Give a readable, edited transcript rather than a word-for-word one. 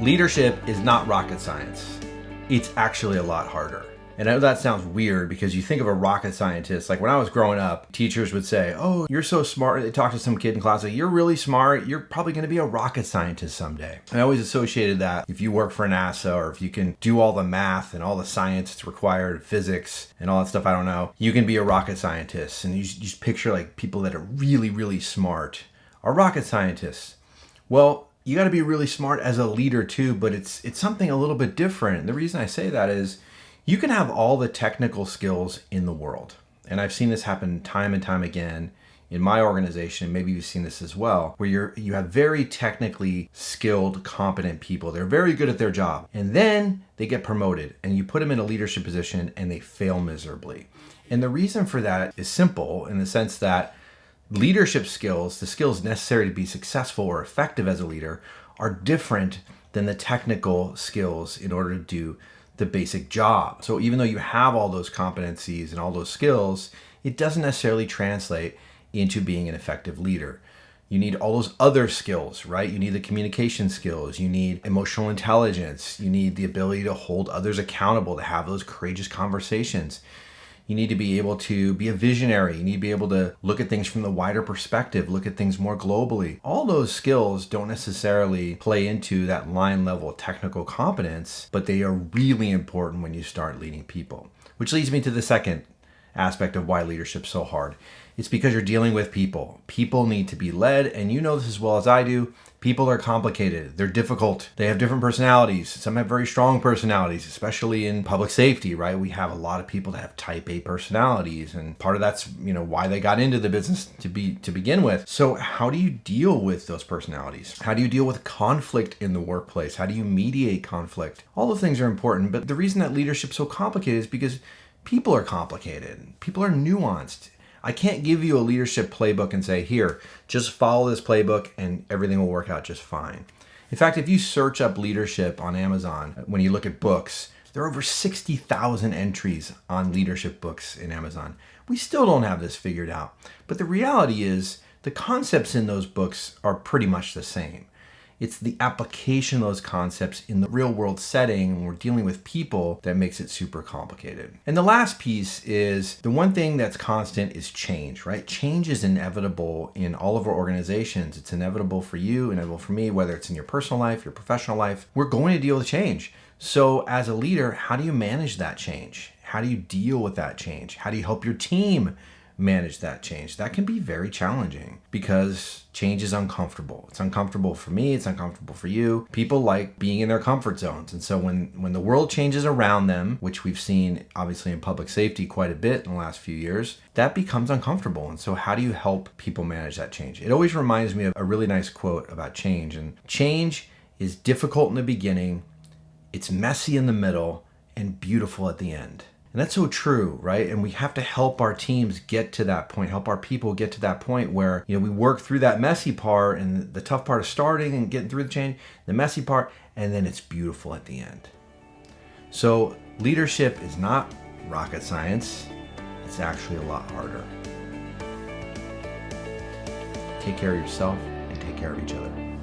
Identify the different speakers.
Speaker 1: Leadership is not rocket science. It's actually a lot harder. And I know that sounds weird because you think of a rocket scientist, like when I was growing up, teachers would say, oh, you're so smart. They talk to some kid in class, like, you're really smart. You're probably going to be a rocket scientist someday. And I always associated that if you work for NASA or if you can do all the math and all the science that's required, physics and all that stuff, I don't know, you can be a rocket scientist. And you just picture like people that are really, really smart are rocket scientists. Well, you got to be really smart as a leader too, but it's something a little bit different. The reason I say that is you can have all the technical skills in the world. And I've seen this happen time and time again in my organization. Maybe you've seen this as well, where you have very technically skilled, competent people. They're very good at their job. And then they get promoted and you put them in a leadership position and they fail miserably. And the reason for that is simple in the sense that leadership skills, the skills necessary to be successful or effective as a leader, are different than the technical skills in order to do the basic job. So even though you have all those competencies and all those skills, it doesn't necessarily translate into being an effective leader. You need all those other skills, right? You need the communication skills, you need emotional intelligence, you need the ability to hold others accountable, to have those courageous conversations. You need to be able to be a visionary. You need to be able to look at things from the wider perspective, look at things more globally. All those skills don't necessarily play into that line level technical competence, but they are really important when you start leading people. Which leads me to the second aspect of why leadership's so hard. It's because you're dealing with people. People need to be led, and you know this as well as I do. People are complicated. They're difficult. They have different personalities. Some have very strong personalities, especially in public safety, right? We have a lot of people that have type A personalities, and part of that's, why they got into the business to begin with. So how do you deal with those personalities? How do you deal with conflict in the workplace? How do you mediate conflict? All those things are important, but the reason that leadership's so complicated is because people are complicated. People are nuanced. I can't give you a leadership playbook and say, here, just follow this playbook and everything will work out just fine. In fact, if you search up leadership on Amazon, when you look at books, there are over 60,000 entries on leadership books in Amazon. We still don't have this figured out. But the reality is the concepts in those books are pretty much the same. It's the application of those concepts in the real world setting when we're dealing with people that makes it super complicated. And the last piece is the one thing that's constant is change, right? Change is inevitable in all of our organizations. It's inevitable for you, inevitable for me, whether it's in your personal life, your professional life. We're going to deal with change. So as a leader, how do you manage that change? How do you deal with that change? How do you help your team manage that change? That can be very challenging because change is uncomfortable. It's uncomfortable for me. It's uncomfortable for you. People like being in their comfort zones. And so when the world changes around them, which we've seen obviously in public safety quite a bit in the last few years, that becomes uncomfortable. And so how do you help people manage that change? It always reminds me of a really nice quote about change. And change is difficult in the beginning, it's messy in the middle, and beautiful at the end. And that's so true, right? And we have to help our teams get to that point, help our people get to that point where, we work through that messy part and the tough part of starting and getting through the change, the messy part, and then it's beautiful at the end. So leadership is not rocket science. It's actually a lot harder. Take care of yourself and take care of each other.